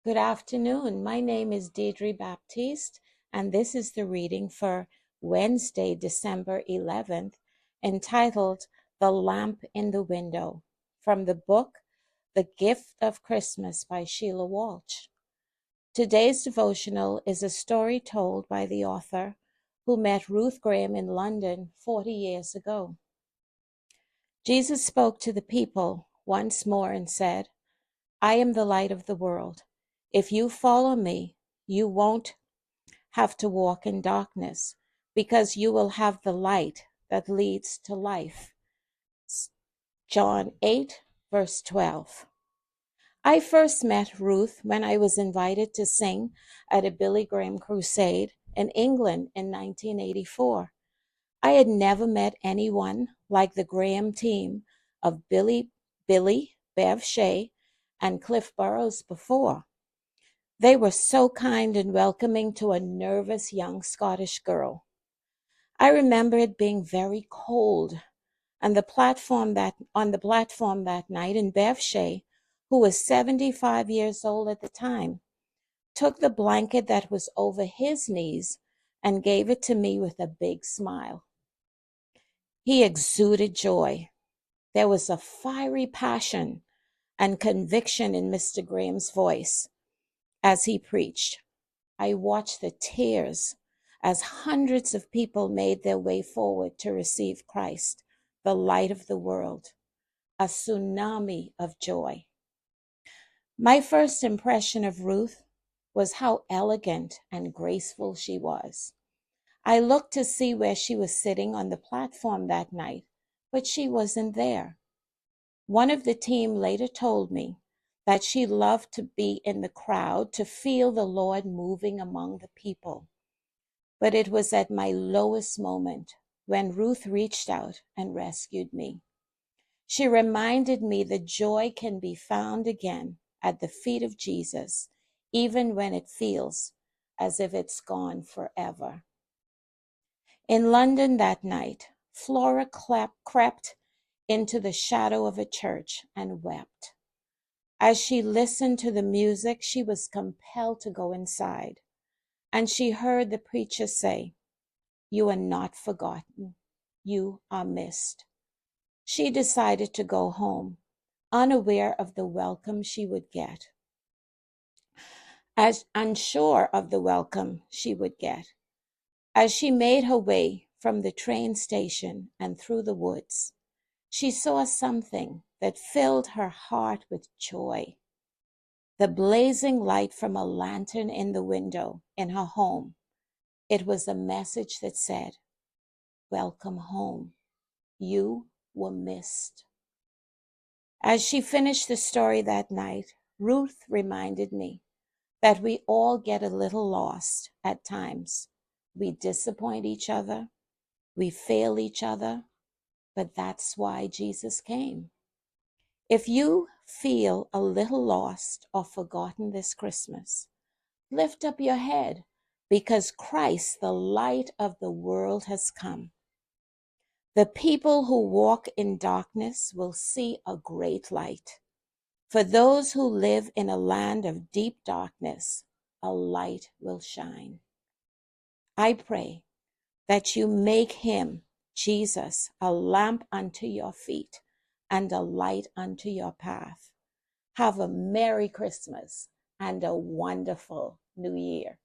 Good afternoon. My name is Deidre Baptiste, and this is the reading for Wednesday, December 11th, entitled The Lamp in the Window, from the book The Gift of Christmas by Sheila Walsh. Today's devotional is a story told by the author who met Ruth Graham in London 40 years ago. Jesus spoke to the people once more and said, "I am the light of the world. If you follow me, you won't have to walk in darkness because you will have the light that leads to life." John 8, verse 12. I first met Ruth when I was invited to sing at a Billy Graham crusade in England in 1984. I had never met anyone like the Graham team of Billy, Bev Shea, and Cliff Burrows before. They were so kind and welcoming to a nervous young Scottish girl. I remember it being very cold on the platform that night, and Bev Shea, who was 75 years old at the time, took the blanket that was over his knees and gave it to me with a big smile. He exuded joy. There was a fiery passion and conviction in Mr. Graham's voice as he preached. I watched the tears as hundreds of people made their way forward to receive Christ, the light of the world, a tsunami of joy. My first impression of Ruth was how elegant and graceful she was. I looked to see where she was sitting on the platform that night, but she wasn't there. One of the team later told me that she loved to be in the crowd to feel the Lord moving among the people. But it was at my lowest moment when Ruth reached out and rescued me. She reminded me that joy can be found again at the feet of Jesus, even when it feels as if it's gone forever. In London that night, Flora crept into the shadow of a church and wept. As she listened to the music, she was compelled to go inside, and she heard the preacher say, "You are not forgotten. You are missed." She decided to go home, unaware of the welcome she would get. As unsure of the welcome she would get. As she made her way from the train station and through the woods, she saw something that filled her heart with joy. The blazing light from a lantern in the window in her home. It was a message that said, "Welcome home. You were missed." As she finished the story that night, Ruth reminded me that we all get a little lost at times. We disappoint each other. We fail each other. But that's why Jesus came. If you feel a little lost or forgotten this Christmas, lift up your head because Christ, the light of the world, has come. The people who walk in darkness will see a great light. For those who live in a land of deep darkness, a light will shine. I pray that you make him, Jesus, a lamp unto your feet and a light unto your path. Have a Merry Christmas and a wonderful New Year.